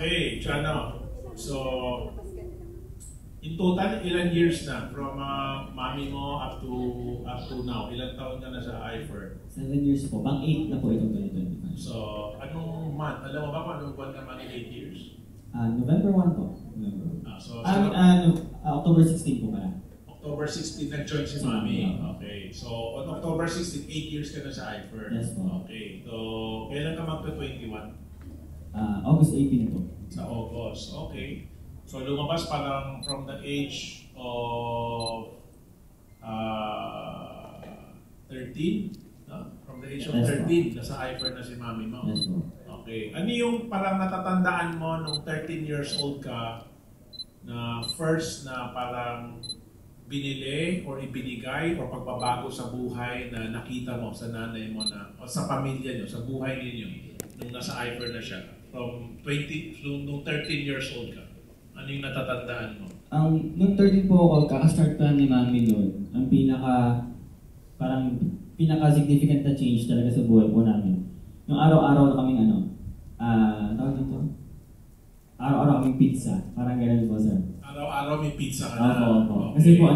Okay, Chano. So, in total, ilan years na from mami mo up to now? Ilan taon ka na sa iFern? 7 years po. Pang 8 na po itong 2025. So, anong month? Alam mo ba kung anong buwan naman in 8 years? November 1 po. November. So, October 16 po pala. October 16 nag-join si mami. Okay. So, on October 16, 8 years ka na sa iFern. Yes po. Okay. So, kailan ka magka-21? August 18 po. Sa August. Okay. So, lumabas parang from the age of 13? No? From the age of 13, nasa iFern na si mami mo. Yes po. Okay. Ano yung parang natatandaan mo nung 13 years old ka na first na parang binili or ibinigay or pagbabago sa buhay na nakita mo sa nanay mo na o sa pamilya niyo, sa buhay ninyo nung nasa iFern na siya? From 20, nung 13 years old ka, ano yung natatandaan mo? Nung 13 po ako, kaka-start pa ni mami noon, ang pinaka-significant na change talaga sa buhay po namin. Yung araw-araw na kaming tawag dito? Araw-araw kaming pizza. Parang ganun po, sir. Araw-araw may pizza ka na? Opo. Okay. Kasi po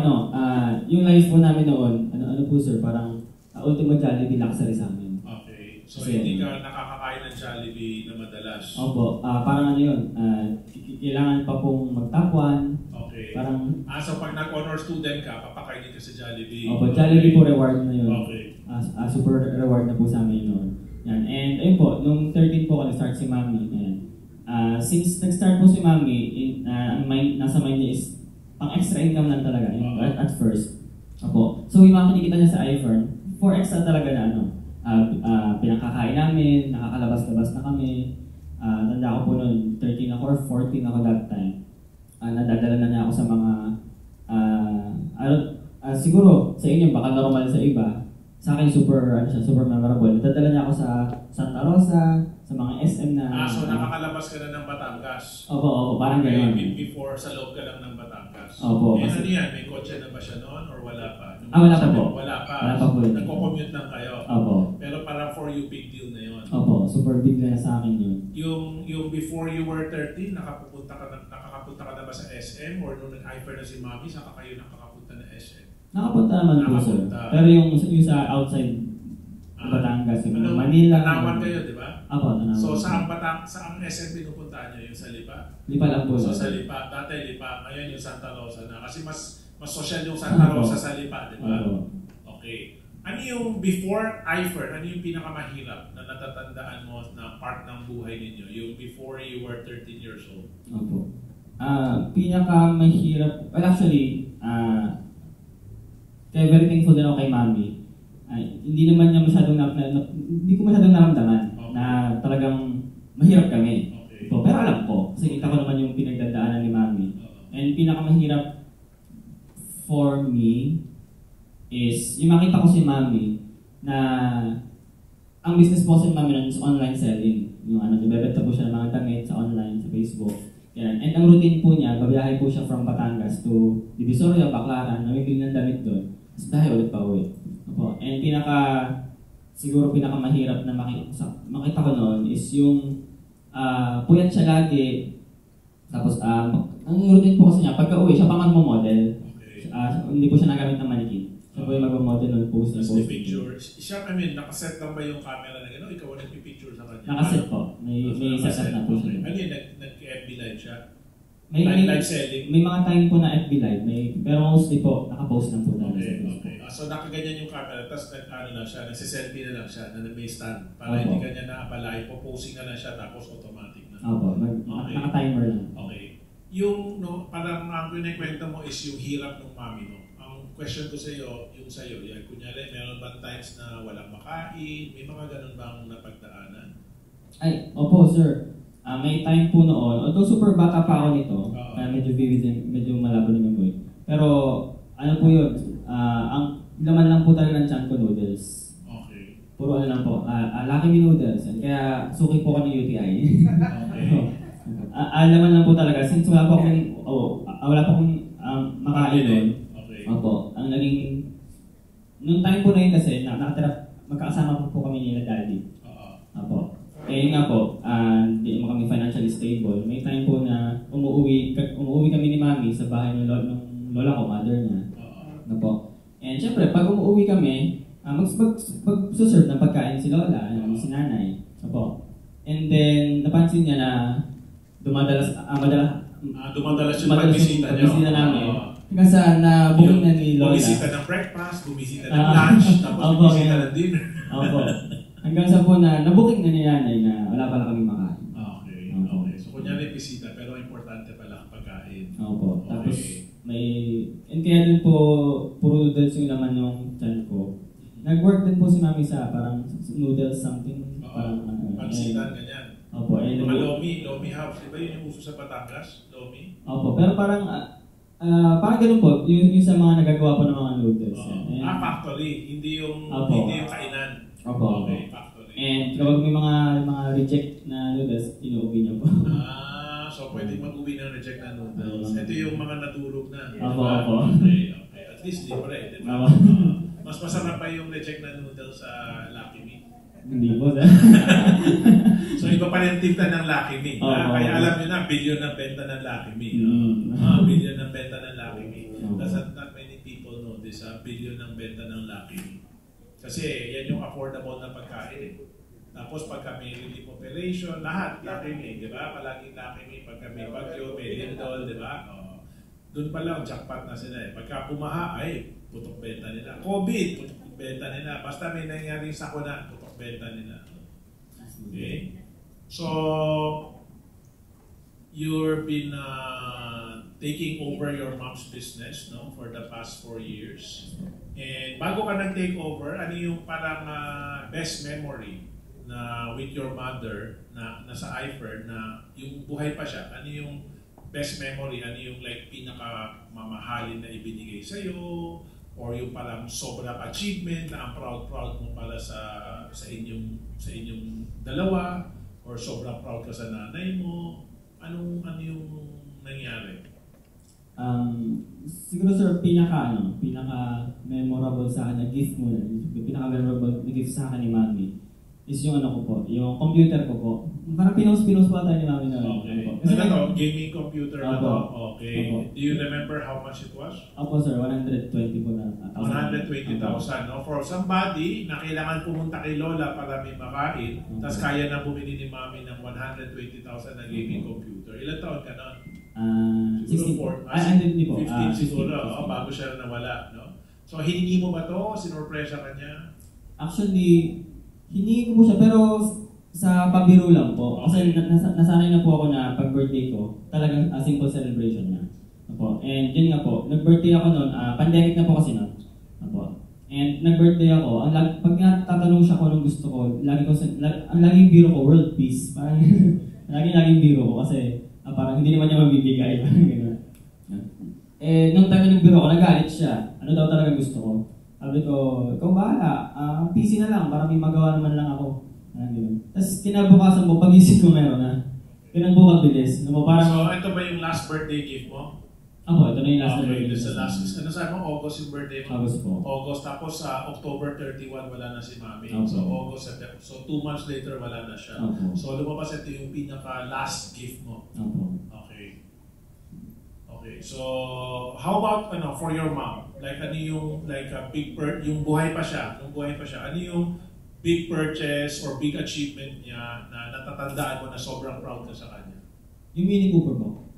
yung life po namin noon, ano po sir, parang ultimo Jollibee luxury sa amin. Okay. So hindi ka nakakakain ng Jollibee na madalas? Opo. Parang kailangan pa pong magtapwan. Okay. Parang, so pag nag-honor student ka, papakainin ka sa Jollibee? Opo, Jollibee po reward na yun. Okay. Super reward na po sa amin noon. Yan. And ayun po, nung 13 po ako nag-start si mami. Yan. Since nag-start po si mami, nasa mind niya is pang extra income lang talaga at first. Opo. So yung mga kinikita niya sa iFern, for extra talaga na pinakakain namin, nakakalabas-labas na kami. Tanda ko po noon, 13 ako or 14 ako that time. Nadadala na niya ako sa mga, siguro sa inyo, baka normal sa iba. Sa akin, super memorable. Nadadala niya ako sa Santa Rosa, sa mga SM na... so nakakalabas ka na ng Batangas? Opo, parang gano'n. Before, sa loob ka lang ng Batangas? Opo. Ano yan? May kotse na ba siya noon or wala pa? Wala pa po. Wala pa. Wala pa po. Nagko-commute lang kayo? Opo. Pero parang for you, big deal na yun? Opo, super big na sa akin yun. Yung before you were 13, nakakapunta ka na ba sa SM? Or nung nag-iFern na si mami, saka kayo nakakapunta na SM? Nakapunta naman po, sir. Pero yung sa outside Batangas, yung Manila. Tanawan kayo, di ba? Apo, Tanawan. So, saan SM pinupuntaan niyo? Yung sa Lipa? Lipa lang po. So, sa Lipa. Dati Lipa. Ngayon yung Santa Rosa na. Kasi mas social yung Santa Rosa sa Lipa, di ba? Okay. Ano yung before iFern? Ano yung pinakamahirap na natatandaan mo na part ng buhay ninyo? Yung before you were 13 years old? Opo. Pinakamahirap, well actually, kaya very thankful din ako kay mami. Hindi naman niya hindi ko masyadong naramdaman na talagang mahirap kami. Okay. So, pero alam ko, kasi kita ko naman yung pinagdadaanan ni mami. And pinakamahirap for me is, yung makita ko si mami na ang business po si mami nun is online selling. Yung nabebenta po siya ng mga damit sa online, sa Facebook. Yan. And ang routine po niya, babiyahe po siya from Batangas to Divisoria, Baclaran, namibili ng damit doon. Tapos dahil ulit pa uwi. Opo. And siguro pinakamahirap na makita ko noon is yung puyat siya lagi. Tapos ang routine po kasi niya, pagka uwi, siya pa magmo-model. Okay. Hindi po siya nagamit ng mannequin. Siya po yung magmo-model noon, post. Picture. Siya, nakaset lang ba yung camera na gano'n? Ikaw ang nagpipicture sa kanya? Nakaset po. May setup na po siya. Ano yun? Nag-FB live siya? May live selling? May mga time po na FB live, pero mostly po, nakapost lang po talaga. Okay. So nakaganyan yung camera, tapos nagsiselfie na lang siya, na may stand. Para hindi kanya na-apply, po-posing na lang siya, tapos automatic na. Opo, naka-timer lang. Okay. Yung, parang ang pinakwento mo is yung hirap ng mami mo. Ang question ko sa iyo, yan, kunyari, meron bang times na walang makain, may mga ganun bang napagdaanan? Opo, sir. May time po noon, although super bata pa ako nito, medyo vivid, medyo malabo na memory. Pero, po yun, ang laman lang po talaga ng tiyan ko noodles. Okay. Puro lang po, Lucky Me noodles. Kaya suki po ko ng UTI. Okay. Laman lang po talaga, since wala po akong makain noon. Okay. Opo, ang naging, nung time po na yun kasi, magkakasama po kami nila daddy. Opo. Eh nga po, hindi mo kami financially stable. May umuwi kami ni Mami sa bahay ng lola ko, mother niya. Ano po. And syempre, pag umuwi kami, mag-serve ng pagkain si lola, si nanay. Ano po. And then, napansin niya na dumadalas yung pagbisita namin. Hanggang sa na-booking na ni lola. Bumisita ng breakfast, bumisita ng lunch, tapos bumisita ng dinner. Opo. Hanggang sa po na na-booking na ni nanay na wala pala kami makain. Okay. So, kunyari bisita, pero importante pala ang pagkain. Opo. Tapos, and kaya din po, puro noodles yung laman yung chan ko. Nag-work din po si Mami sa parang noodles something. Pansitan, ganyan. Opo. Mga Lomi House, di ba yun yung uso sa Batangas? Lomi? Opo, pero parang ganun po, yung sa mga nagagawa po ng mga noodles. Factory, hindi yung kainan. Opo. Okay, factory. And kapag may mga reject na noodles, inuuwi niyo po. So pwede mag-uwi ng reject na noodles. Ito yung mga natulog na. Opo. Okay. At least libre, di ba? Mas masarap pa yung reject na noodles sa Lucky Me. Hindi po. So iba pa rin tinta ng Lucky Me. Kaya alam niyo na, billion ng benta ng Lucky Me. Billion ng benta ng Lucky Me. Not many people know this, billion ng benta ng Lucky Me. Kasi yan yung affordable na pagkain. Tapos pagka may relief operation, lahat Lucky Me, di ba? Palaging Lucky Me. Pagka may bagyo, may lindol, di ba? Doon pa lang, jackpot na sila. Pagka pumaha, putok benta nila. COVID, putok benta nila. Basta may nangyaring sakuna, putok benta nila. Okay? So, you've been taking over your mom's business for the past 4 years. And bago ka nag-take over, ano yung parang best memory na with your mother na nasa IFER na yung buhay pa siya? Ano yung best memory? Ano yung like pinaka-mamahalin na ibinigay sa'yo? Or yung parang sobrang achievement na ang proud mo pala sa inyong dalawa? Or sobrang proud ka sa nanay mo? Ano yung nangyari? Siguro sir, pinaka-memorable sa akin na gift mo, pinaka-memorable na gift sa akin ni Mami is yung yung computer ko po. Parang pinost pa tayo ni Mami na. Okay. Kasi gaming computer na to? Okay. Do you remember how much it was? Opo sir, 120 po na. 120,000, no? For somebody na kailangan pumunta kay Lola para may makain, tapos kaya na bumili ni Mami ng 120,000 na gaming computer. Ilan taon ka nun? 16. 15 siguro, bago siya nawala, no? So, hiningi mo ba to? Sinurpresa ka niya? Actually, hiningi ko po siya, pero sa pabiro lang po. Kasi nasanay na po ako na pag-birthday ko, talagang simple celebration niya. Apo. And yun nga po, nag-birthday ako noon, pandemic na po kasi noon. Apo. And nag-birthday ako, pag tatanong siya kung anong gusto ko, ang laging biro ko, world peace. Parang, laging biro ko kasi parang hindi naman niya mabibigay. Nung time na nagbiro ko, nagalit siya. Ano daw talaga gusto ko? Sabi ko, ikaw bahala, PC na lang, para may magawa naman lang ako. Tapos kinabukasan ko, pag-isip ko meron na. Ganun po kabilis. So, ito ba yung last birthday gift mo? Ako, ito na yung last birthday gift. gift. Ano sabi mo? August yung birthday mo? August po. August, tapos October 31, wala na si Mami. So, August, September. So, 2 months later, wala na siya. So, lumabas ito yung pinaka-last gift mo. Okay. So, how about for your mom? Like ano yung yung buhay pa siya, ano yung big purchase or big achievement niya na natatandaan mo na sobrang proud ka sa kanya? Yung Mini Cooper po.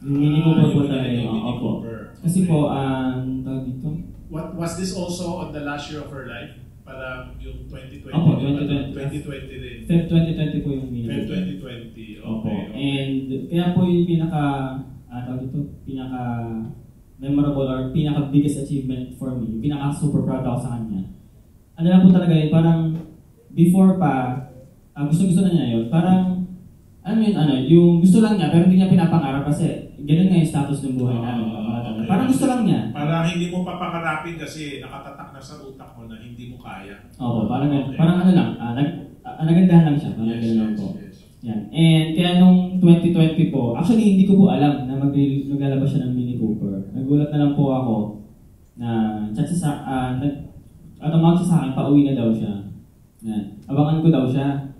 Yung Mini Cooper po talaga. Opo. Kasi po, tawag dito. Was this also on the last year of her life? Parang yung 2020? Opo, 2020 din. Feb 2020 po yung Mini Cooper. Feb 2020, okay. And kaya po yung pinaka-memorable or pinaka-biggest achievement for me, pinaka-super proud ako sa kanya. Ano na po talaga yun, parang before pa, gusto-gusto na niya yun, parang, yung gusto lang niya, pero hindi niya pinapangarap kasi ganun nga yung status ng buhay namin. Okay. Parang gusto lang niya. Parang hindi mo papangarapin kasi nakatatak na sa utak mo na hindi mo kaya. Oo, parang nagandahan lang siya. Parang ganun po. Yan. And kaya nung 2020 po, actually hindi ko po alam na maglalabas siya ng Mini Cooper. Nagulat na lang po ako na tumawag siya sa akin, pauwi na daw siya. Yan. Abangan ko daw siya.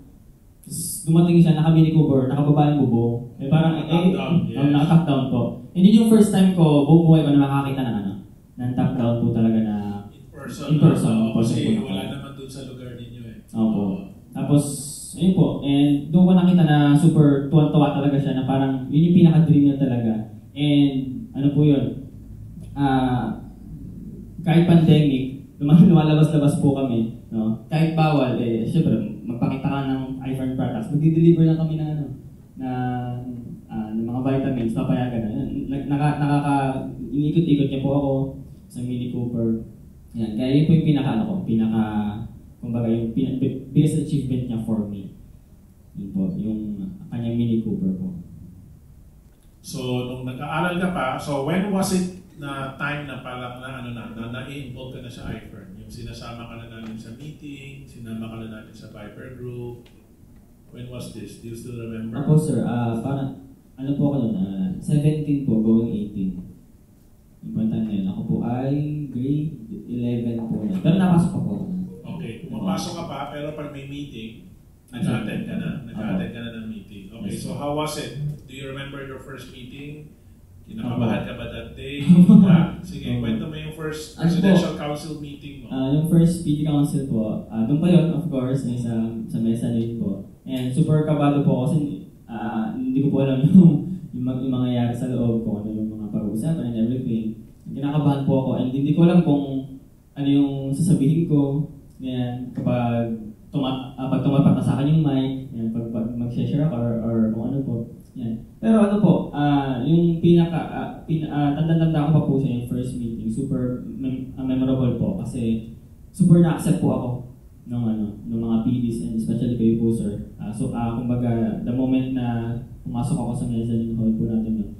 Tapos dumating siya, naka-Mini Cooper, nakababa yung bubong. Eh parang, naka-top down po. And yun yung first time ko, buong buhay ko na makakita ng ng top down po talaga na in person. Kasi wala naman dun sa lugar ninyo eh. Opo. Tapos, ayun po, and doon ko nakita na super tuwa-tuwa talaga siya na parang yun yung pinaka-dream niya talaga. And ano po yun, kahit pandemic, lumalabas-labas po kami, no? Kahit bawal, syempre, magpakita ka ng iPhone products, magdi-deliver lang kami ng ng mga vitamins, papayagan na. Inikot-ikot niya po ako sa Mini Cooper. Yan. Kaya yun po yung kumbaga yung biggest achievement niya for me. Yun po, yung kanyang Mini Cooper po. So, nung nag-aaral ka pa, so when was it na time na parang na-involve ka na sa iFern? Yung sinasama ka na namin sa meeting, sinama ka na namin sa Viper Group. When was this? Do you still remember? Ako sir, parang ano po ako nun, 17 po, going 18. Yung time na yun. Ako po ay grade 11 po. Pero napasok ako. Okay, pumapasok ka pa, pero pag may meeting, nag-attend ka na. Nag-attend ka na ng meeting. Okay, so how was it? Do you remember your first meeting? Kinakabahan ka ba that day? Sige, kwento mo yung first Presidential Council meeting mo. Yung first PD Council po, doon pa yun, of course, sa mesa din po. And super kabado po kasi hindi ko po alam yung mangyayari sa loob ko, ano yung mga pag-uusapan and everything. Kinakabahan po ako and hindi ko alam kung ano yung sasabihin ko. Yan, kapag tumapat na sa akin yung mic, yan, pag mag-share ako or kung ano po. Yan. Pero ano po, yung tanda-tanda ko pa po siya yung first meeting, super memorable po kasi super na-accept po ako ng mga PDs and especially kayo po sir. Kumbaga, the moment na pumasok ako sa mezzanine hall po natin,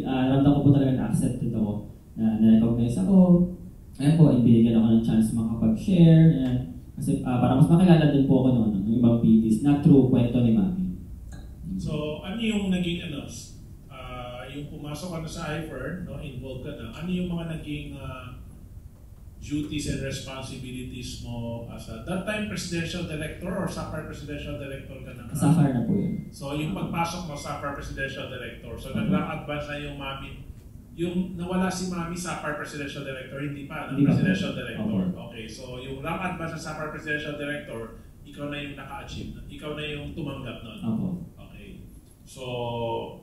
ramdam ko po talaga na-accepted ako, na-recognize ako. Ayan po, binigyan ako ng chance makapag-share. Ayan. Kasi para mas makilala din po ako ng ibang PDs na through kwento ni Mami. So, ano yung naging yung pumasok ka na sa iFern, involved ka na, ano yung mga naging duties and responsibilities mo as that time presidential director or SAPAR presidential director ka na? SAPAR na po yun. So, yung pagpasok mo sa SAPAR presidential director, so nag-rank advance na yung Mami. Yung nawala si Mami sa SAPAR Presidential Director, hindi pa, Presidential Director. Okay, so yung rank advance sa SAPAR Presidential Director, ikaw na yung naka-achieve, ikaw na yung tumanggap nun. Okay. So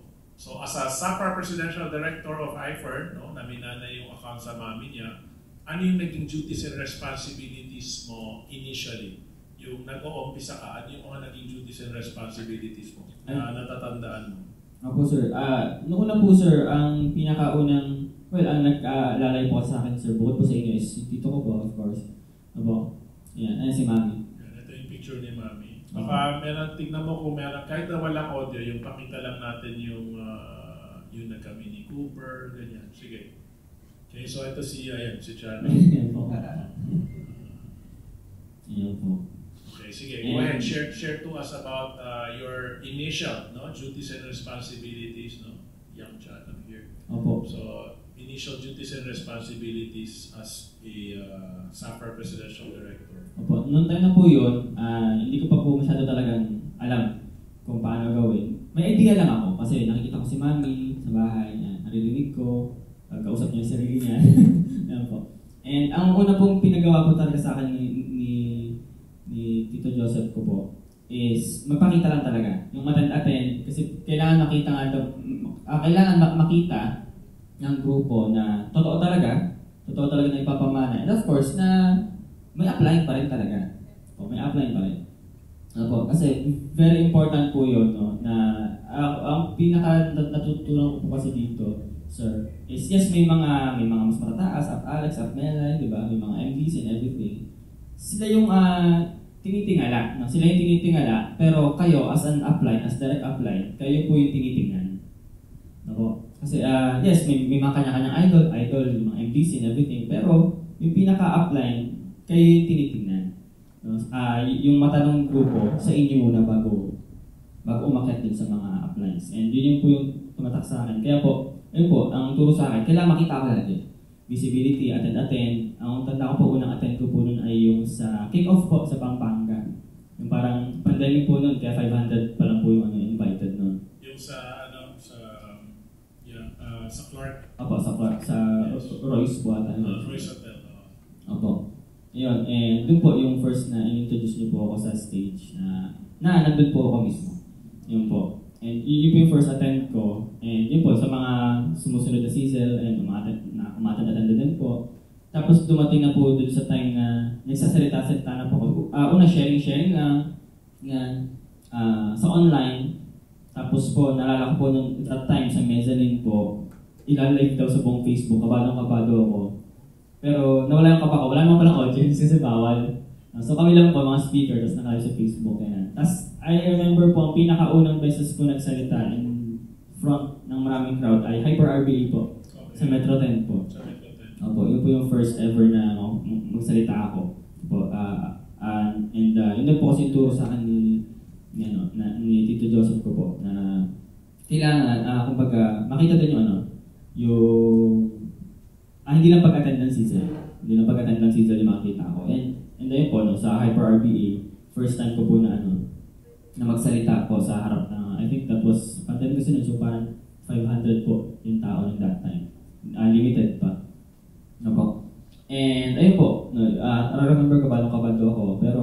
as a SAPAR Presidential Director of iFern, namina na yung account sa Mami niya, ano yung naging duties and responsibilities mo initially? Yung nag-o-umpisa ka, ano yung mga naging duties and responsibilities mo na natatandaan mo? Ako sir, noong una po sir, ang pinakaunang, ang nag-lalay po sa akin sir, bukod po sa inyo is yung tito ko po, of course. Yan, si Mami. Ito yung picture ni Mami. Baka tignan mo kung meron, kahit na walang audio, yung pakita lang natin yung nagka-Mini Cooper, ganyan. Sige. Okay, so ito si Charlie. Yan po. Yan po. Okay, sige. Go ahead. Share to us about your initial duties and responsibilities. Young Chan, I'm here. Opo. So, initial duties and responsibilities as a SAPAR Presidential Director. Opo. Noong time na po yun, hindi ko pa po masyado talagang alam kung paano gawin. May idea lang ako kasi nakikita ko si Mami sa bahay. Naririnig ko. Kausap niya yung sarili niya. Yan po. And ang una pong pinagawa po talaga sa akin ni Tito Joseph ko po is magpakita lang talaga. Yung attend kasi kailangan makita ng grupo na totoo talaga na ipapamana. And of course, na may applying pa rin talaga. May applying pa rin. Kasi very important po yun, na ang pinaka natutunan ko po kasi dito, sir, is yes, may mga mas matataas, Alex, Melay, di ba? May mga MDs and everything. Sila yung tinitingala. Sila yung tinitingala, pero kayo as an upline, as direct upline, kayo po yung tinitingnan. Kasi yes, may mga kanya-kanyang idol, yung mga MDs and everything, pero yung pinaka-upline, kayo yung tinitingnan. Yung mata ng grupo, sa inyo muna bago umakyat din sa mga uplines. And yun po yung tumatak sa akin. Kaya po, yun po, ang turo sa akin, kailangan makita ko lagi. Visibility, attend. Ang tanda ko po, unang attend ko po nun ay yung sa kick-off po sa Pampanga. Yung parang pandemic po nun, kaya 500 pa lang po sa Clark. Opo, sa Clark, sa Royce po ata. Royce Hotel. Opo. Ayun, and doon po yung first na in-introduce niyo po ako sa stage na nandun po ako mismo. Yun po. And yun po yung first attempt ko. And yun po, sa mga sumusunod na season, and umatanda din po. Tapos dumating na po dun sa time na nagsasalita-salita na po ako. Una, sharing lang sa online. Tapos po, naalala ko po nung that time sa mezzanine po, ilalive daw sa buong Facebook, kabado ako. Pero nawala yung kaba ko, wala naman palang audience kasi bawal. So kami lang po, mga speaker, tapos nakalive sa Facebook. Tapos I remember po, ang pinakaunang beses ko nagsalita in front ng maraming crowd ay Hyper RBA po, sa Metro 10 po. Opo, yun po yung first ever na magsalita ako. Opo, yun na po kasi turo sa akin ni Tito Joseph ko po, na kailangan, kumbaga, makita din hindi lang pag-attend ng season. Hindi lang pag-attend ng season yung makita ko. And ayun po, sa Hyper RBA, first time ko po na magsalita po sa harap na, I think that was, pandemic kasi so parang 500 po yung tao ng that time. Limited pa. And ayun po, remember ko ba nung kabado ako, pero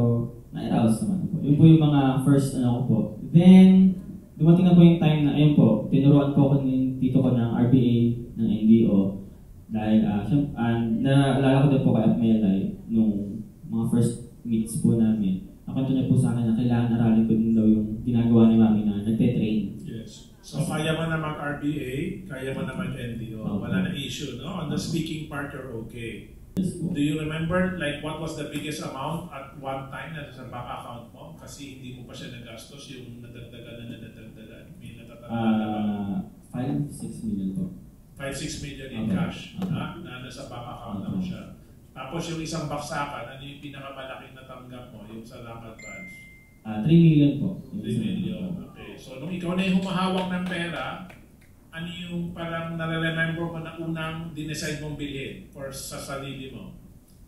na-arouse naman po. Yun po yung mga first ko po. Then, dumating na po yung time na, ayun po, tinuruan po ako ng tito ko ng RBA, ng NDO. Dahil, naalala ko din po kay Atmelay nung mga first meets po namin. Nakwento niya po sa akin na kailangan aralin ko din daw yung ginagawa ni Mami na nagte-train. Yes. So, kaya mo na mag-RBA, kaya mo na mag-NDO. Wala na issue, no? On the speaking part, you're okay. Yes, do you remember, like, what was the biggest amount at one time na sa bank account mo? Kasi hindi mo pa siya nagastos, yung nadagdagan. May natatanda 5-6 million po. 5-6 million in cash na nasa bank account mo siya. Tapos yung isang baksakan, ano yung pinakamalaking natanggap mo? Yung sa Lakad Branch? 3 million po. 3 million, okay. So nung ikaw na yung humahawak ng pera, ano yung parang nare-remember mo na unang dinesign mong bilhin for sa sarili mo?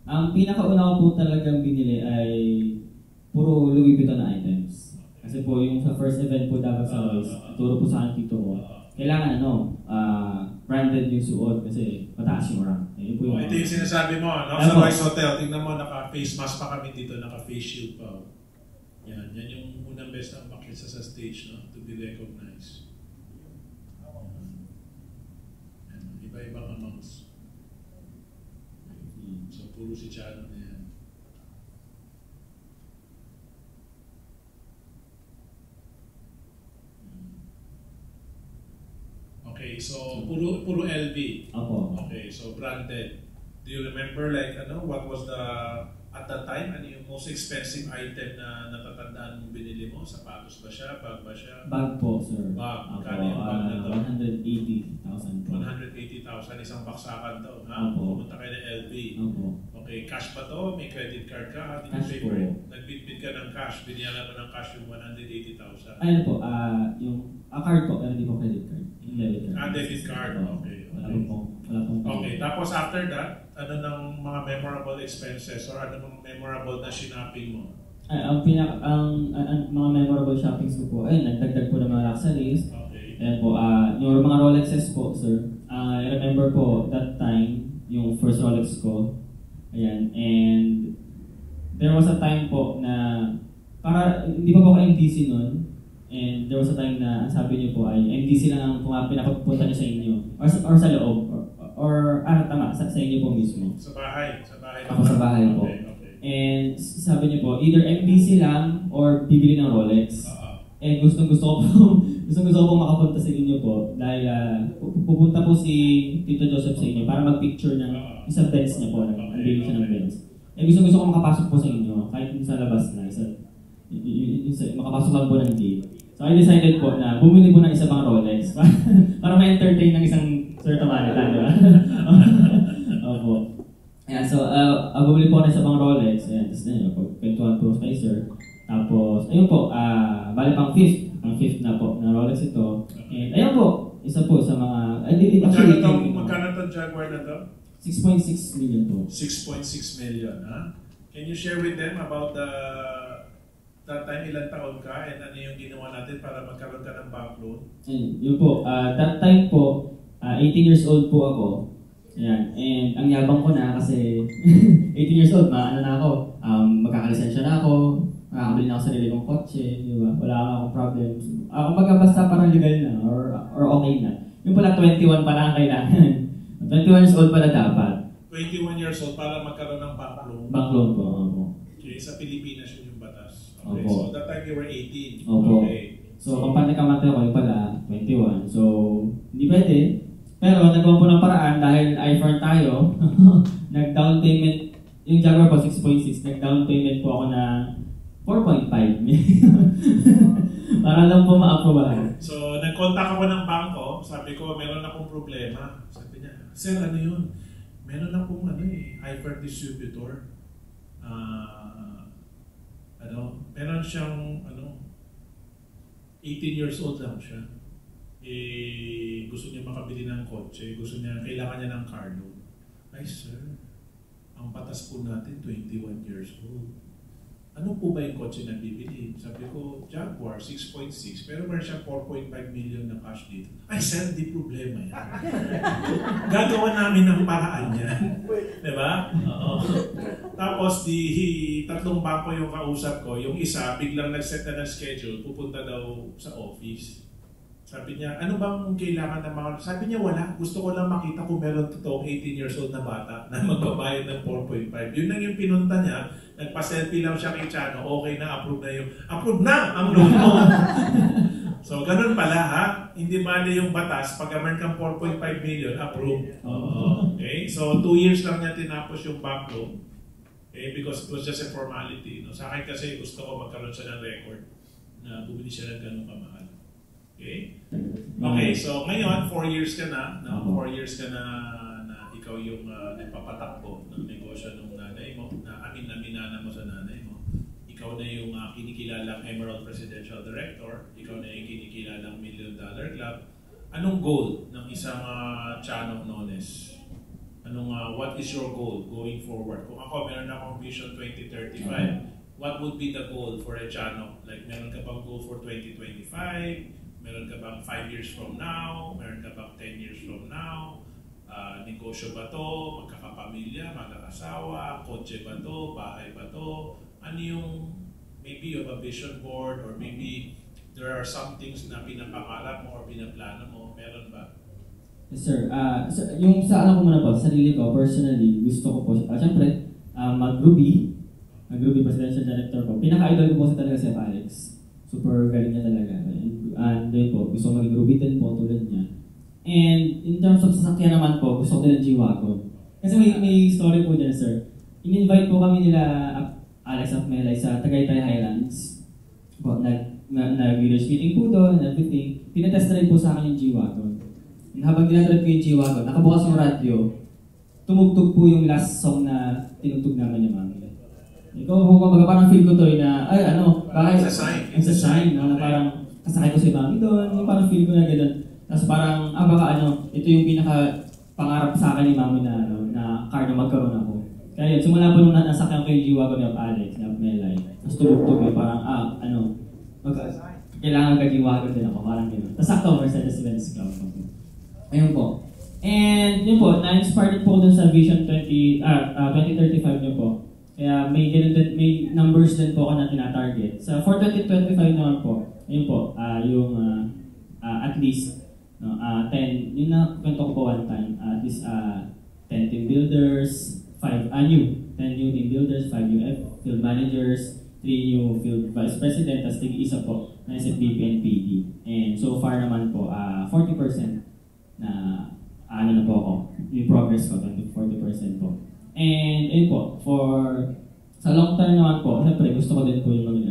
Ang pinakauna ko po talagang binili ay puro Louis Vuitton na items. Kasi po yung sa first event po dapat sa Royce, turo po sa akin tito ko, kailangan branded yung suot kasi mataas yung rank. Ito yung sinasabi mo, no? Sa Royce Hotel, tingnan mo, naka-face mask pa kami dito, naka-face shield pa. Yan yung unang best na makita sa stage, no? To be recognized. Iba-ibang amounts. So, puro si Chano na yan. Okay, so puro LV. Opo. Okay, so branded. Do you remember what was the at that time, ano yung most expensive item na natatandaan mong binili mo? Sapatos ba siya? Bag ba siya? Bag po, sir. Bag. Kano yung bag na to? 180,000 po. 180,000, isang baksakan daw. Pumunta kayo ng LV. Opo. Okay, cash ba to? May credit card ka? Cash po. Nagbitbit ka ng cash. Biniyalan mo ng cash yung 180,000. Ano po, yung card po, pero hindi po credit card. Debit card. Debit card. Okay. Wala pong. Okay, tapos after that, ano ng mga memorable expenses or ano ng memorable na shopping mo? Ang mga memorable shoppings ko po, nagdagdag po ng mga luxuries. Okay. Ayan po, yung mga Rolexes po, sir. I remember po, that time, yung first Rolex ko. Ayan, and there was a time po na, hindi pa po ako MDC nun. And there was a time na sabi niyo po ay MDC lang ang pinapapunta niyo sa inyo. Or sa loob. Tama, sa inyo po mismo. Sa bahay. Ako sa bahay po. Okay. And sabi niyo po, either MDC lang or bibili ng Rolex. And gustong-gusto ko po makapunta sa inyo po dahil pupunta po si Tito Joseph sa inyo para mag-picture ng isang Benz niya po. Bibili siya ng Benz. And gustong-gusto ko makapasok po sa inyo kahit sa labas na. Makapasok lang po ng gate. So I decided po na bumili po ng isa pang Rolex para ma-entertain ng isang Sir Tamalitan, di ba? Opo. Ayan, so bumili po ako ng isa pang Rolex. Ayan, tapos kwentuhan po kay Sir. Tapos, ayun po, bali pang fifth na po na Rolex ito. And ayun po, isa po sa mga... Magkano itong Jaguar na to? 6.6 million po. 6.6 million, ha? Can you share with them about the that time ilang taon ka and ano yung ginawa natin para magkaroon ka ng bank loan? Yun po, that time po, 18 years old po ako. Ayan. And ang yabang ko na kasi 18 years old, ano na ako, magkakalisensya na ako, makakabili na ako sarili kong kotse, di ba? Wala akong problem. Ako basta parang legal na or okay na. Yung pala 21 pala ang kailangan. 21 years old pala dapat. 21 years old para magkaroon ng bank loan? Bank loan po, opo. Okay, sa Pilipinas yun yung batas. Okay, Opo. so that time you were 18. Opo. Okay. So, kapag nagkamati ako, yung pala, 21. So, hindi pwede. Pero, nagawa po ng paraan dahil iPhone tayo, nag-down payment, yung Jaguar po, 6.6, nag-down payment po ako na 4.5. Para lang po ma-approval. So, nag-contact ako ng bangko, sabi ko, meron akong problema. Sabi niya, sir, ano yun? Meron akong iPhone distributor. Meron siyang 18 years old lang siya. Gusto niya makabili ng kotse, kailangan niya ng car loan. Ay sir, ang batas po natin 21 years old. Ano po ba yung kotse na bibili? Sabi ko, Jaguar 6.6, pero meron siya 4.5 million na cash dito. Ay sir, di problema yan. Gagawa namin ng paraan yan. Diba? Oo. Tapos tatlong bangko yung kausap ko, yung isa biglang nag-set na ng schedule, pupunta daw sa office. Sabi niya, ano bang kailangan ng mga... Sabi niya, wala. Gusto ko lang makita kung meron totoong 18 years old na bata na magbabayad ng 4.5. Yun lang yung pinunta niya. Nagpa-selfie lang siya kay Chano. Okay na, approve na yung... Approve na ang loan mo! So, ganun pala ha. Hindi bali yung batas. Pag meron kang 4.5 million, approve. Okay? So, 2 years lang niya tinapos yung bank loan. Okay? Because it was just a formality. No? Sa akin kasi gusto ko magkaroon siya ng record na bumili siya ng ganun kamahal. Okay? Okay, so ngayon, 4 years ka na, 4 years ka na ikaw yung nagpapatakbo ng negosyo ng nanay mo, na aminana mo sa nanay mo. Ikaw na yung kinikilalang Emerald Presidential Director, ikaw na yung kinikilalang $1 Million Club. Anong goal ng isang Chano Nones? What is your goal going forward? Kung ako, meron akong Vision 2035, what would be the goal for a Chano? Like, meron ka bang goal for 2025? Meron ka bang 5 years from now? Meron ka bang 10 years from now? Negosyo ba to? Magkakapamilya? Magkakasawa? Kotse ba to? Bahay ba to? Ano yung, maybe you have a vision board or maybe there are some things na pinapangarap mo or pinaplano mo. Meron ba? Yes, sir. Yung sa ko muna po, sarili ko, personally, gusto ko po, syempre, mag-Ruby Presidential Director po. Pinaka-idol ko po talaga si Alex. Super galing niya talaga. And doon po, gusto ko maging Ruby din po tulad niya. And in terms of sasakyan naman po, gusto ko din ng G-Wagon. Kasi may story po dyan, sir. In-invite po kami nila Alex at Melay sa Tagaytay Highlands. Nag-leaders meeting po doon and everything. Pinatest na rin po sa akin yung G-Wagon. And habang tinatry ko yung G-Wagon, nakabukas yung radyo, tumugtog po yung last song na tinugtog naman ni Mami. Ikaw, parang feel ko to na, bakit? It's a sign. Na parang kasakay ko si Mami doon, yung parang feel ko na gano'n. Tapos parang, baka ito yung pinaka-pangarap sa akin ni Mami na car na magkaroon ako. Kaya yun, simula po nung nasakyan ko yung G-Wagon ni Alex, ni Melay. Tapos tumugtog yun, parang, kailangan ka-G-Wagon din ako, parang gano'n. Tapos sakto, Mercedes-Benz Club. Ayun po. And yun po, na-inspired po dun sa Vision 2035 niyo po. Kaya may numbers din po ako na tina-target. For 2025 naman po, ayun po, at least 10, yun na kwento ko po one time, at least 10 team builders, 10 new team builders, 5 new field managers, 3 new field vice president, tapos tig-isa po na SFDP and PD. And so far naman po, 40% na na po ako, yung progress ko, 40% po. And ayun po, sa long term naman po, siyempre gusto ko din po yung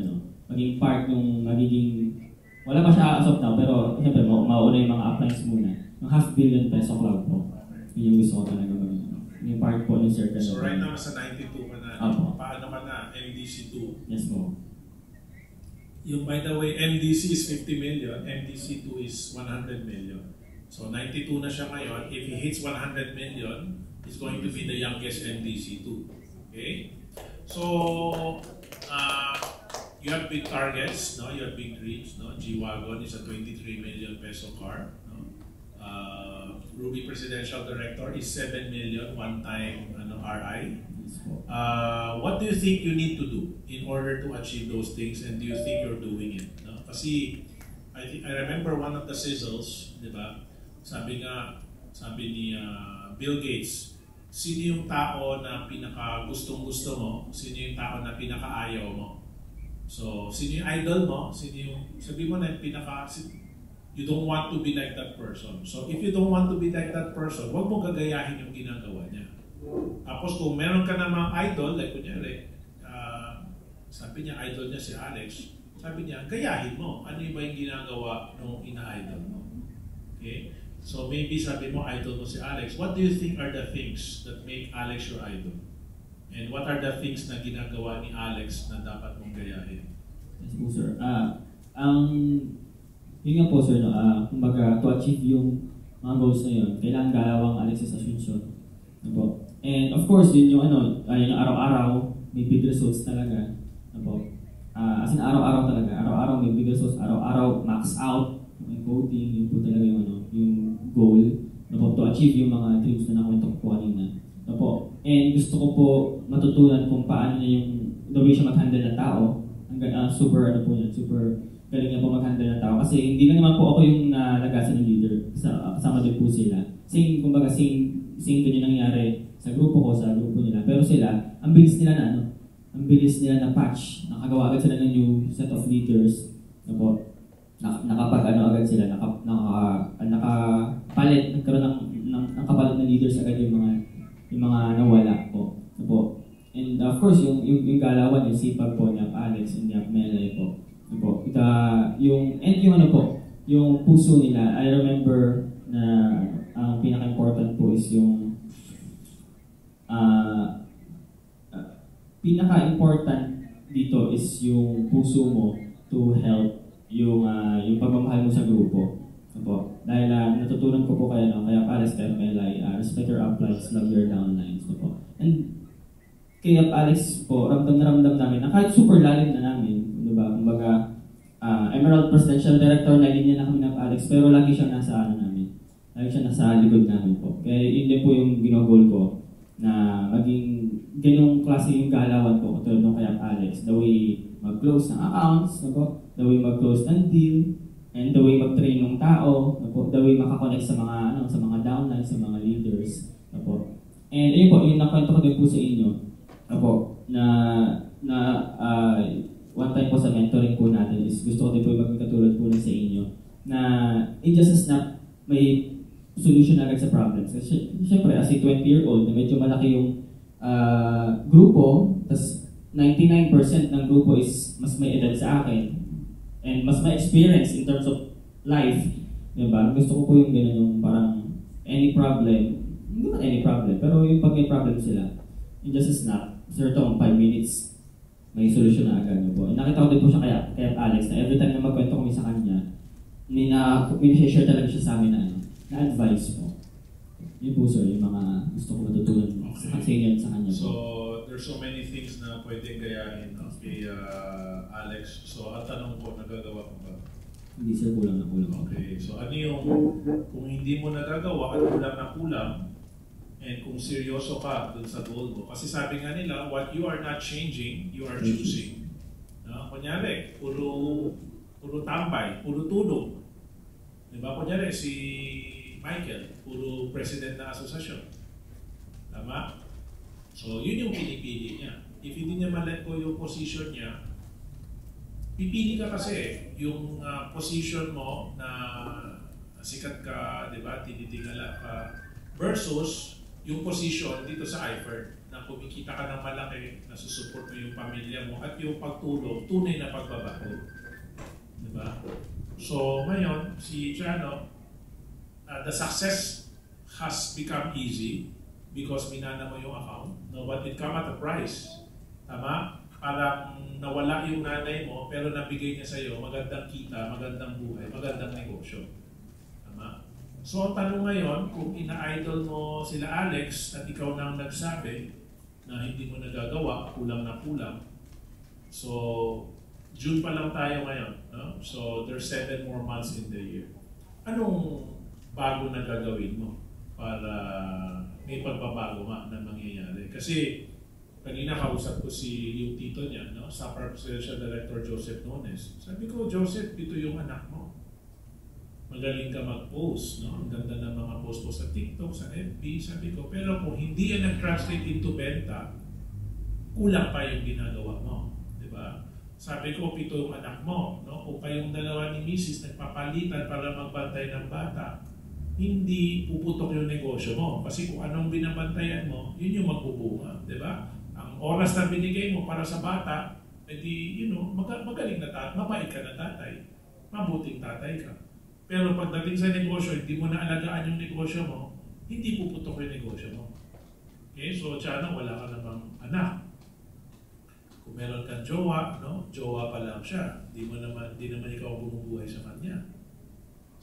maging part ng magiging, wala pa siya as of now, pero siyempre mauna yung mga uplines muna. Yung ₱500 million club po. Yun yung gusto ko talaga maging. Yung part po ng circle. So right now, sa 92 ka na. Paano ka na? MDC 2. Yes po. Yung by the way, MDC is 50 million, MDC 2 is 100 million. So 92 na siya ngayon. If he hits 100 million, he's going to be the youngest MDC2. Okay? So, you have big targets, no? You have big dreams, no? G-Wagon is a 23 million peso car, no? Ruby Presidential Director is 7 million one-time RI. What do you think you need to do in order to achieve those things, and do you think you're doing it? No? Kasi I remember one of the sizzles, di ba? Sabi ni Bill Gates, sino yung tao na pinaka gustong-gusto mo? Sino yung tao na pinaka-ayaw mo? So, sino yung idol mo? Sabi mo na yung you don't want to be like that person. So, if you don't want to be like that person, huwag mo gagayahin yung ginagawa niya. Tapos kung meron ka namang idol, like kunyari, sabi niya, idol niya si Alex, sabi niya, gayahin mo. Ano ba yung ginagawa nung ina-idol mo? Okay? So maybe sabi mo, idol mo si Alex. What do you think are the things that make Alex your idol? And what are the things na ginagawa ni Alex na dapat mong gayahin? Yes po, sir. Yun nga po, sir, no? Kumbaga, to achieve yung mga goals na yun, kailangan galawang Alexis Asuncion. Ano po? And of course, yun yung yung araw-araw, may big results talaga. Ano po? As in, araw-araw talaga. Araw-araw may big results. Araw-araw, max out. Yung coding, yun po talaga yung goal. Ano po? To achieve yung mga dreams na nakwento ko po kanina. Ano po? And gusto ko po matutunan kung paano niya the way siya mag-handle ng tao. Super galing niya po mag-handle ng tao. Kasi hindi lang naman po ako yung nalagasan ng leader. Kasama din po sila. Same din yung nangyari sa grupo ko, sa grupo nila. Pero sila, ang bilis nila na patch. Nakagawa agad sila ng new set of leaders. Agad sila, nakapalit, nagkaroon ng kapalit na leaders agad yung mga nawala po. And of course, yung galawan, yung sipag po niya, Alex, and yung Melay po. Yung puso nila, I remember na ang pinaka-important po is yung pinaka-important dito is yung puso mo to help yung pagmamahal mo sa grupo. Dahil natutunan ko po kaya Alex, kaya Melay, respect your uplines, love your downlines. And kaya Alex po, ramdam namin na kahit super lalim na namin, diba? Kumbaga, Emerald Presidential Director, nalinya na kami ng Alex, pero lagi siya nasa likod namin po. Kaya yun din po yung ginogol ko, na maging ganyung klase yung galawan po, katulad nung kaya Alex, the way mag-close ng accounts, the way mag-close ng deal, and the way mag-train ng tao, the way makakonect sa mga downlines, sa mga leaders. And ayun po, yung nakwento ko din po sa inyo, one time po sa mentoring po natin is gusto ko din po maging katulad po sa inyo na in just a snap may solution agad sa problems. Kasi syempre as a 20-year-old na medyo malaki yung grupo, tas 99% ng grupo is mas may edad sa akin and mas may experience in terms of life. Diba? Gusto ko po yung gano'n, yung parang any problem, hindi naman any problem, pero yung pag may problem sila, in just a snap, certain 5 minutes, may solusyon na agad. Nakita ko din po siya kaya Alex na every time na magkwento kami sa kanya, may share talaga siya sa amin na advice po. Yun po sir, yung mga gusto ko matutunan sa inyo at sa kanya po. So, there's so many things na pwedeng gayahin kay Alex. So, ang tanong ko, nagagawa ko ba? Hindi sir, kulang na kulang. Okay, so ano yung, kung hindi mo nagagawa at kulang na kulang, and kung seryoso ka dun sa goal mo. Kasi sabi nga nila, what you are not changing, you are choosing. Kunyari, puro tambay, puro tulog. Diba? Kunyari, si Michael, puro president ng asosasyon. Tama? So, yun yung pinipili niya. If hindi niya ma-let go yung position niya, pipili ka kasi yung position mo na sikat ka, diba? Tinitingala ka, versus yung position dito sa IFER na kumikita ka ng malaki, nasusupport mo yung pamilya mo at yung pagtulong, tunay na pagbabago. Diba? So ngayon, si Jano, the success has become easy because minana mo yung account. No, but it come at a price. Tama? Parang nawala yung nanay mo pero nabigay niya sa'yo magandang kita, magandang buhay, magandang negosyo. Tama? So ang tanong ngayon, kung ina-idol mo sila Alex at ikaw nang nagsabi na hindi mo nagagawa, kulang na kulang. So, June pa lang tayo ngayon, no? So there's 7 more months in the year. Anong bago na gagawin mo para may pagbabago nga na mangyayari? Kasi kanina kausap ko yung tito niya, no? Sa Presidential Director Joseph Nones. Sabi ko, Joseph, ito yung anak mo. Magaling ka mag-post, no? Ang ganda ng mga post mo sa TikTok, sa FB, sabi ko. Pero kung hindi yan nag-translate into benta, kulang pa yung ginagawa mo. Diba? Sabi ko, 7 yung anak mo, no? O pa yung dalawa ni Mrs. nagpapalitan para magbantay ng bata, hindi puputok yung negosyo mo. Kasi kung anong binabantayan mo, yun yung magbubunga. Diba? Ang oras na binigay mo para sa bata, edi, magaling na tatay, mabait ka na tatay, mabuting tatay ka. Pero pagdating sa negosyo, hindi mo na alagaan yung negosyo mo, hindi puputok yung negosyo mo. Okay? So, tiyan, wala ka namang anak. Kung meron kang jowa, no? Jowa pa lang siya. Di naman ikaw bumubuhay sa kanya.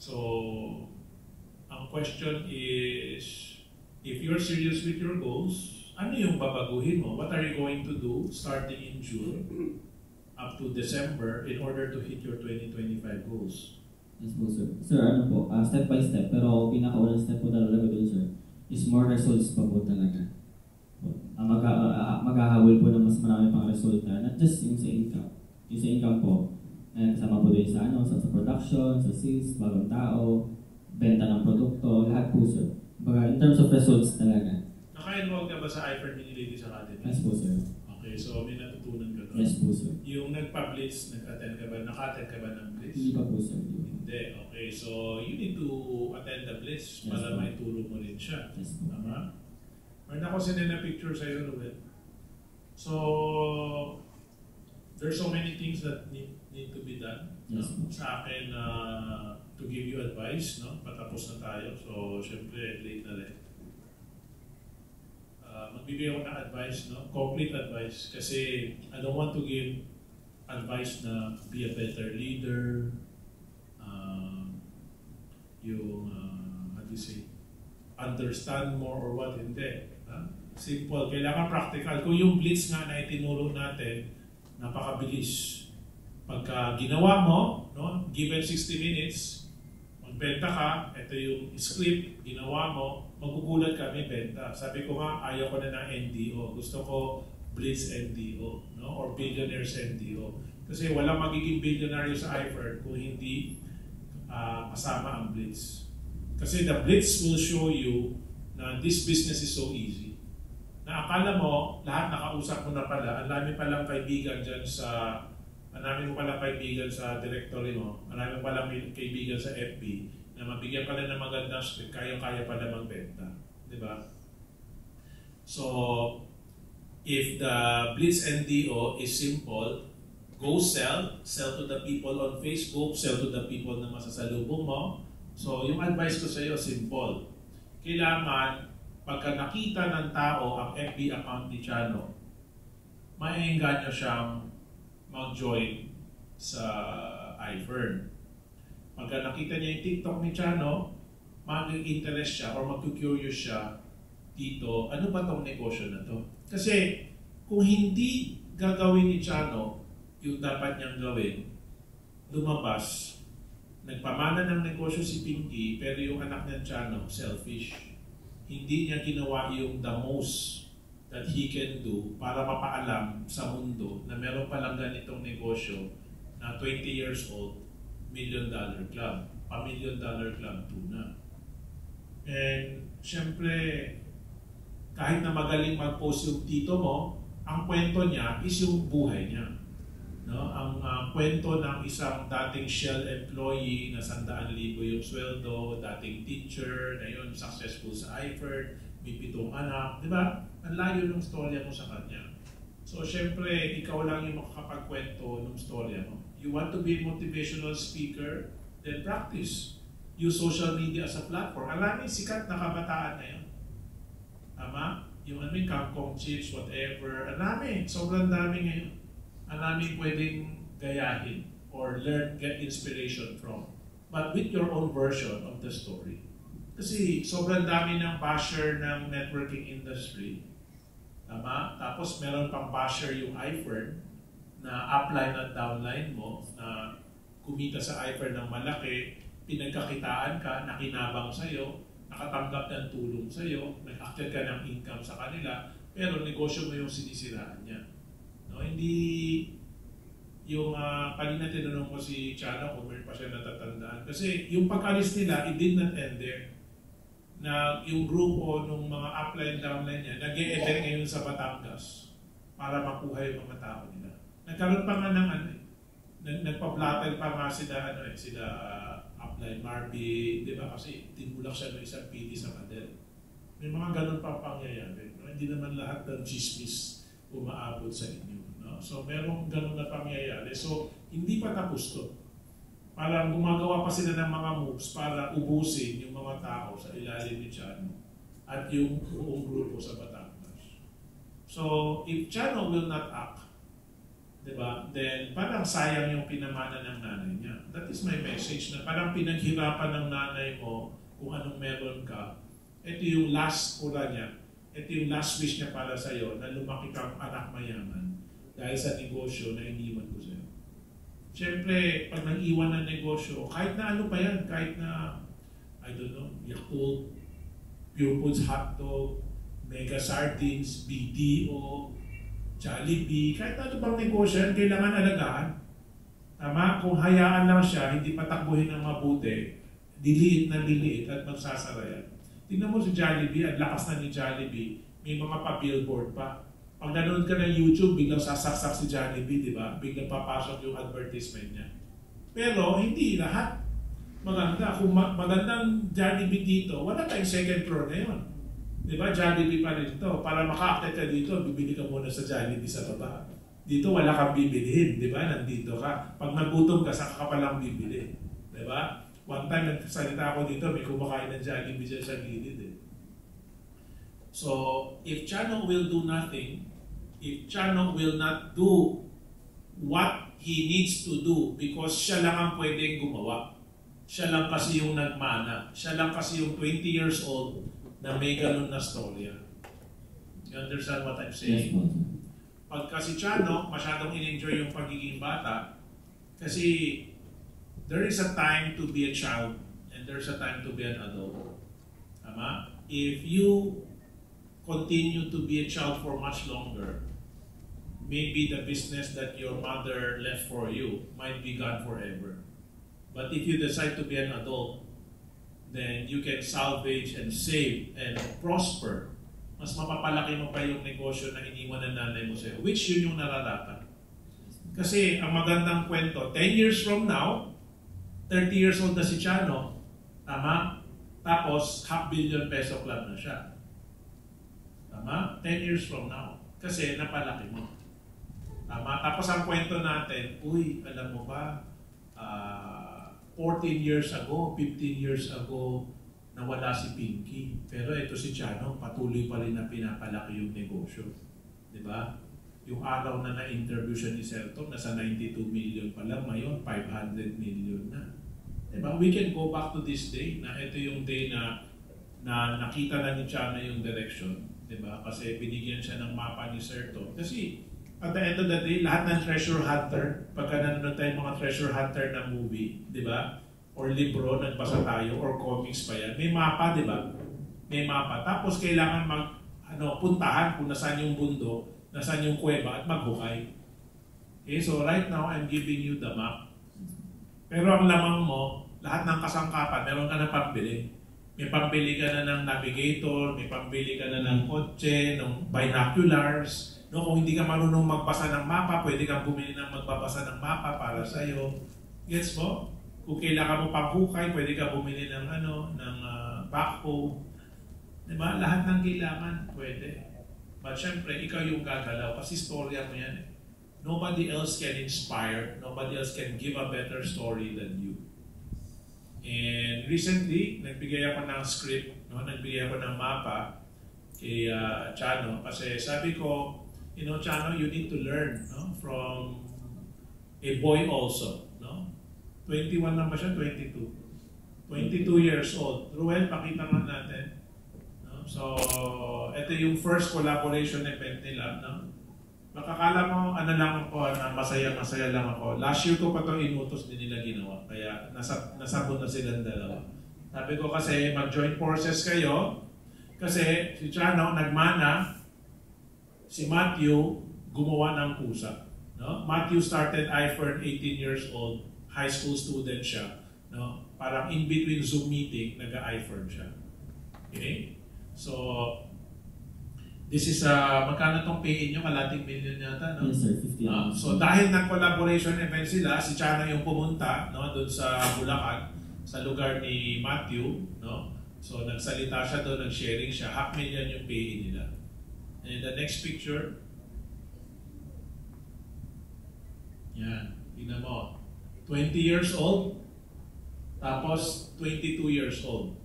So, ang question is, if you're serious with your goals, ano yung babaguhin mo? What are you going to do starting in June up to December in order to hit your 2025 goals? Yes po, sir. Sir, ano po, step by step, pero pinakaunang step po talaga doon, sir, is more results pa po talaga. Maghahabol po ng mas marami pang resulta, not just yung sa income. Yung sa income po, kasama po din sa, sa production, sa sales, bagong tao, benta ng produkto, lahat po, sir. In terms of results talaga. Naka-enroll ka ba sa iFern Mini Ladies Academy? Yes po, sir. Okay, so may natutunan ka doon? Yes po, sir. Yung nagpa-blitz, naka-attend ka ba ng blitz? Hindi pa po, sir. Hindi, okay. So you need to attend the blitz para maituro mo rin siya. Yes po. Tama? Meron ako sinina picture sa'yo, Ruben. So, there's so many things that need to be done. Yes, no? Sa akin, to give you advice, no? Patapos na tayo. So, syempre, late na rin. Magbibigay ako ng advice, no? Complete advice. Kasi I don't want to give advice na be a better leader, how do you say, understand more or what, hindi. Simple, kailangan practical. Kung yung blitz nga na itinuro natin, napakabilis. Pagka ginawa mo, no, given 60 minutes, magbenta ka, ito yung script, ginawa mo, magugulat ka, may benta. Sabi ko nga, ayaw ko na ng NDO. Gusto ko blitz NDO, no, or billionaires NDO. Kasi walang magiging billionaire sa iFern kung hindi kasama ang blitz. Kasi the blitz will show you na this business is so easy. Na akala mo, lahat nakausap mo na pala, ang dami palang kaibigan dyan sa, ang dami mo palang kaibigan sa directory mo, ang dami mo palang kaibigan sa FB, na mabigyan pala ng magandang script, kaya-kaya pala magbenta. Diba? So, if the Blitz NDO is simple, go sell to the people on Facebook, sell to the people na masasalubong mo. So, yung advice ko sa iyo, simple. Kailangan, pagka nakita ng tao ang FB account ni Chano, maiengganyo siyang mag-join sa iFern. Pagka nakita niya yung TikTok ni Chano, mag-interest siya or mag-curious siya dito, ano ba tong negosyo na to? Kasi kung hindi gagawin ni Chano yung dapat niyang gawin, lumabas, nagpamana ng negosyo si Pinky, pero yung anak niya Chano, selfish. Hindi niya ginawa yung the most that he can do para mapaalam sa mundo na meron palang ganitong negosyo na 20 years old, $1 million club, $1 million club tuna. And syempre, kahit na magaling mag-post yung tito mo, ang kwento niya is yung buhay niya. No? Ang kwento ng isang dating Shell employee na 100,000 yung sweldo, dating teacher, ngayon successful sa iFern, may 7 anak, di ba? Ang layo ng storya mo sa kanya. So, syempre, ikaw lang yung makakapagkwento ng storya mo. You want to be a motivational speaker, then practice. Use social media as a platform. Alam niyo, sikat na kabataan na yun. Tama? Yung kangkong chips, whatever. Alam sobrang dami ngayon. Ang namin pwedeng gayahin or get inspiration from. But with your own version of the story. Kasi sobrang dami ng basher ng networking industry. Tama? Tapos meron pang basher yung iFern na upline at downline mo na kumita sa iPhone ng malaki, pinagkakitaan ka, nakinabang sa'yo, nakatanggap ng tulong sa'yo, nag-acted ka ng income sa kanila, pero negosyo mo yung sinisiraan niya. No? Hindi yung kanina tinanong ko si Chano kung meron pa siya natatandaan. Kasi yung pag-alis nila, it did not end there. Na yung grupo ng mga upline downline niya, nag-e-event ngayon sa Batangas para makuha yung mga tao nila. Nagkaroon pa nga ng nagpa-blatter pa nga sila, sila upline Marby, di ba? Kasi tinulak siya ng isang PD sa Madel. May mga ganun pa pangyayari. No? Hindi naman lahat ng chismis umaabot sa inyo. No? So, merong ganun na pangyayari. So, hindi pa tapos to. Parang gumagawa pa sila ng mga moves para ubusin yung mga tao sa ilalim ni Chano at yung buong grupo sa Batangas. So, if Chano will not act, diba, then parang sayang yung pinamana ng nanay niya. That is my message, na parang pinaghirapan ng nanay mo kung anong meron ka. Ito yung last pula niya. Ito yung last wish niya para sa'yo na lumaki kang anak mayaman dahil sa negosyo na iniwan ko sa'yo. Siyempre, pag nag-iwan ng negosyo, kahit na ano pa yan, kahit na, I don't know, Yakult, Pure Foods Hotdog, Mega Sardines, BDO, Jollibee, kahit ano bang negosyo yan, kailangan alagaan. Tama? Kung hayaan lang siya, hindi patakbuhin ng mabuti, diliit na diliit at magsasara yan. Tingnan mo si Jollibee, at lakas na ni Jollibee, may mga pa-billboard pa. Pag nanonood ka ng YouTube, biglang sasaksak si Jollibee, di ba? Biglang papasok yung advertisement niya. Pero hindi lahat maganda. Kung magandang Jollibee dito, wala tayong second floor na yun. Di ba? Jollibee pa rin ito. Para maka-acted ka dito, bibili ka muna sa Jollibee sa baba. Dito wala kang bibilihin, di ba? Nandito ka. Pag nagutom ka, saka ka palang bibili. Di ba? One time, nagsalita ako dito, may kumakain ng Jollibee dyan sa gilid eh. So, if Chano will do nothing, if Chano will not do what he needs to do because siya lang ang pwedeng gumawa. Siya lang kasi yung nagmana. Siya lang kasi yung 20 years old na may ganun na storya. You understand what I'm saying? Yes, Pagka si Chano, masyadong in-enjoy yung pagiging bata kasi there is a time to be a child and there's a time to be an adult. Tama? If you continue to be a child for much longer, maybe the business that your mother left for you might be gone forever. But if you decide to be an adult, then you can salvage and save and prosper. Mas mapapalaki mo pa yung negosyo na iniwan ng nanay mo sa'yo, which yun yung nararapat. Kasi ang magandang kwento, 10 years from now, 30 years old na si Chano, tama? Tapos, $500 million club na siya. Tama? 10 years from now. Kasi napalaki mo. Tama? Tapos ang kwento natin, uy, alam mo ba, 14 years ago, 15 years ago, nawala si Pinky. Pero ito si Chano, patuloy pa rin na pinapalaki yung negosyo. Diba? Yung araw na na-interview siya ni Serto, nasa 92 million pa lang, ngayon 500 million na. Diba? We can go back to this day, na ito yung day na nakita na ni Chano yung direction. Diba? Kasi binigyan siya ng mapa ni Serto. Kasi at the end of the day, lahat ng treasure hunter, pagka nanonood tayo mga treasure hunter na movie, di ba? Or libro, nagbasa tayo, or comics pa yan, may mapa, di ba? May mapa. Tapos kailangan puntahan kung nasaan yung bundok, nasaan yung kuweba, at maghukay. Okay, so right now, I'm giving you the map. Pero ang lamang mo, lahat ng kasangkapan, meron ka na pambili. May pambili ka na ng navigator, may pambili ka na ng kotse, ng binoculars. No, kung hindi ka marunong magbasa ng mapa, pwede kang bumili ng magbabasa ng mapa para sa iyo. Gets mo? Kung kailangan mo panghukay, pwede ka bumili ng backhoe. Diba? Lahat ng kailangan, pwede. But syempre, ikaw yung gagalaw kasi storya mo yan. Nobody else can inspire, nobody else can give a better story than you. And recently, nagbigay ako ng script, nagbigay ako ng mapa kay Chano kasi sabi ko, Chano, you need to learn from a boy also. 21 na ba siya? 22. 22 years old. Ruel, pakita nga natin. So, ito yung first collaboration event nila. Makakala mo, ano lang ako, na masaya-masaya lang ako. Last year ko pa ito inutos din nila ginawa. Kaya nasabot na silang dalawa. Sabi ko kasi mag-join forces kayo. Kasi si Chano nagmana, si Matthew gumawa ng kusa. No? Matthew started iFern 18 years old, high school student siya. No? Parang in between Zoom meeting, nag-iFern siya. Okay? So, this is, magkano itong pay nyo? Kalating million yata, no? Yes, sir. 50. So, dahil nag-collaboration event sila, si Chana yung pumunta, no? Doon sa Bulacan, sa lugar ni Matthew, no? So, nagsalita siya doon, nag-sharing siya. $500,000 yung pay nila. And the next picture, yan, tingnan mo. 20 years old, tapos 22 years old.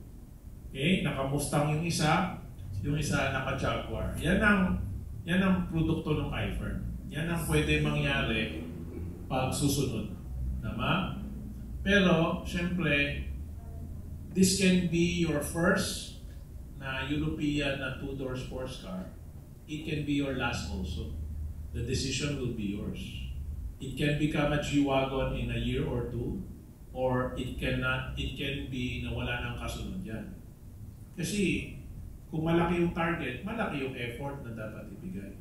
Okay? Naka-Mustang yung isa naka-Jaguar. Yan ang produkto ng iFern. Yan ang pwede mangyari pag susunod. Tama? Pero, syempre, this can be your first na European na two-door sports car. It can be your last also. The decision will be yours. It can become a G-Wagon in a year or two, or it can be na wala nang kasunod yan. Kasi, kung malaki yung target, malaki yung effort na dapat ibigay.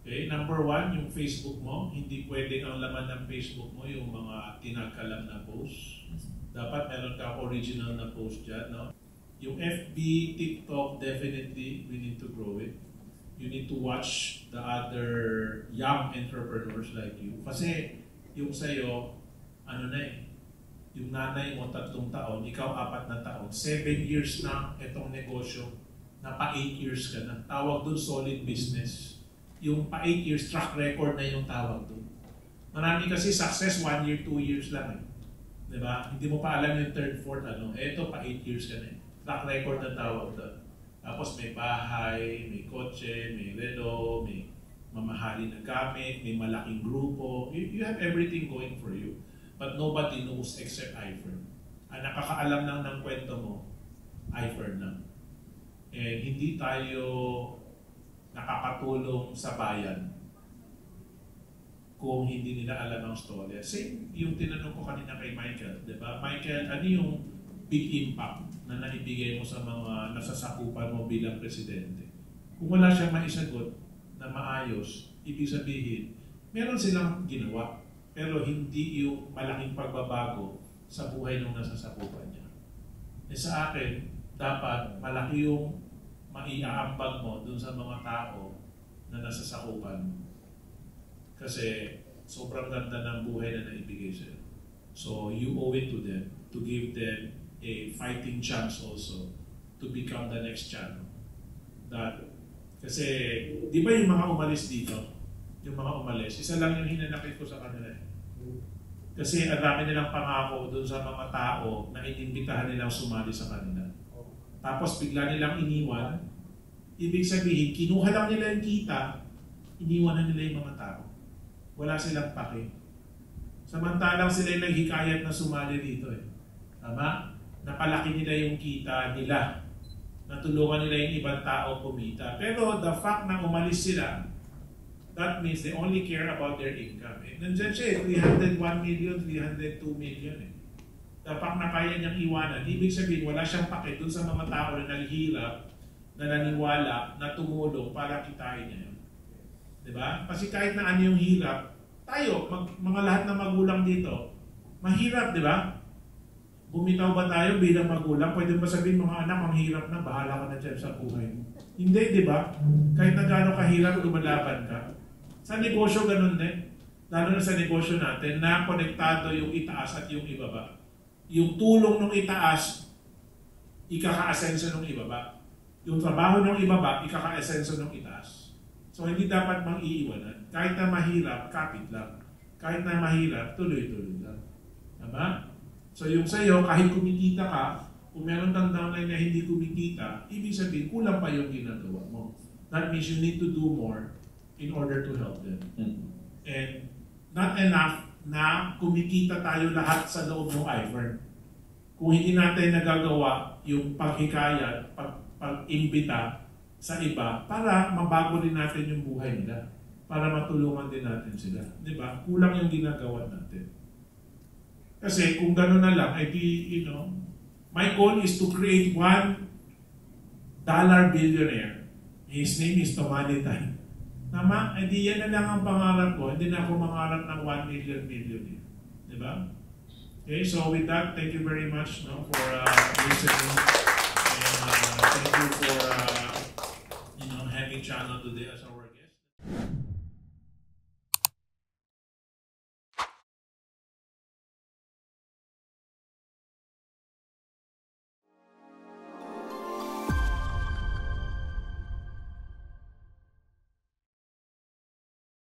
Okay? Number one, yung Facebook mo, hindi pwedeng ang laman ng Facebook mo yung mga tinagkalam na post. Dapat meron ka original na post dyan. No? Yung FB, TikTok, definitely, we need to grow it. You need to watch the other young entrepreneurs like you. Kasi yung sa'yo, yung nanay mo 3 taon, ikaw 4 na taon, 7 years na itong negosyo, na pa 8 years ka na. Tawag doon solid business. Yung pa 8 years, track record na yung tawag doon. Marami kasi success 1 year, 2 years lang eh. Diba? Hindi mo pa alam yung 3rd, 4th ano. Eto pa 8 years ka na eh. Track record na tawag doon. Tapos may bahay, may kotse, may relo, may mamahalin na gamit, may malaking grupo. You have everything going for you. But nobody knows except iFern. Ang nakakaalam lang ng kwento mo, iFern lang. And hindi tayo nakakatulong sa bayan kung hindi nila alam ang storya. Same yung tinanong ko kanina kay Michael, di ba? Michael, ano yung big impact na naibigay mo sa mga nasasakupan mo bilang presidente? Kung wala siyang maisagot na maayos, ibig sabihin, meron silang ginawa, pero hindi yung malaking pagbabago sa buhay ng nasasakupan niya. E sa akin, dapat malaki yung maiaambag mo dun sa mga tao na nasasakupan mo. Kasi sobrang ganda ng buhay na naibigay sa'yo. So you owe it to them to give them a fighting chance also to become the next champion. Kasi, di ba yung mga umalis dito? Yung mga umalis, isa lang yung hinanakit ko sa kanila. Kasi ang dami nilang pangako dun sa mga tao na inimbitahan nilang sumali sa kanila. Tapos bigla nilang iniwan, ibig sabihin, kinuha lang nila yung kita, iniwan na nila yung mga tao. Wala silang pake. Samantalang sila yung naghikayat na sumali dito eh. Tama? Napalaki nila yung kita nila. Natulungan nila yung ibang tao kumita. Pero the fact na umalis sila, that means they only care about their income. Eh. Nandiyan siya eh, 301 million, 302 million eh. The fact na kaya niyang iwanan, ibig sabihin wala siyang pake dun sa mga tao na naghihirap, na naniwala, na tumulong para kitain niya yun. Diba? Kasi kahit na ano yung hirap, tayo, mga lahat na magulang dito, mahirap, di ba? Bumitaw ba tayo bilang magulang? Pwede ba sabihin mga anak, ang hirap na, bahala ka na dyan sa buhay mo. Hindi, di ba? Kahit na gano'ng kahirap, lumalaban ka. Sa negosyo, ganun din. Lalo na sa negosyo natin, na konektado yung itaas at yung ibaba. Yung tulong ng itaas, ikaka-asenso ng ibaba. Yung trabaho ng ibaba, ikaka-asenso ng itaas. So, hindi dapat mang-iiwanan. Kahit na mahirap, kapit lang. Kahit na mahirap, tuloy-tuloy lang. Tama? So, yung sa'yo, kahit kumikita ka, kung meron kang downline na hindi kumikita, ibig sabihin, kulang pa yung ginagawa mo. That means you need to do more in order to help them. And not enough na kumikita tayo lahat sa loob ng iFern. Kung hindi natin nagagawa yung paghikayat, pag-imbita sa iba, para mabago rin natin yung buhay nila. para matulungan din natin sila. Di ba? Kulang yung ginagawa natin. Kasi kung gano'n na lang, I di, my goal is to create $1 billionaire. His name is Tomani Tan. Tama? Eh di yan na lang ang pangarap ko. Hindi na ako mangarap ng 1 million millionaire. Di ba? Okay, so with that, thank you very much for listening. And thank you for having channel today as our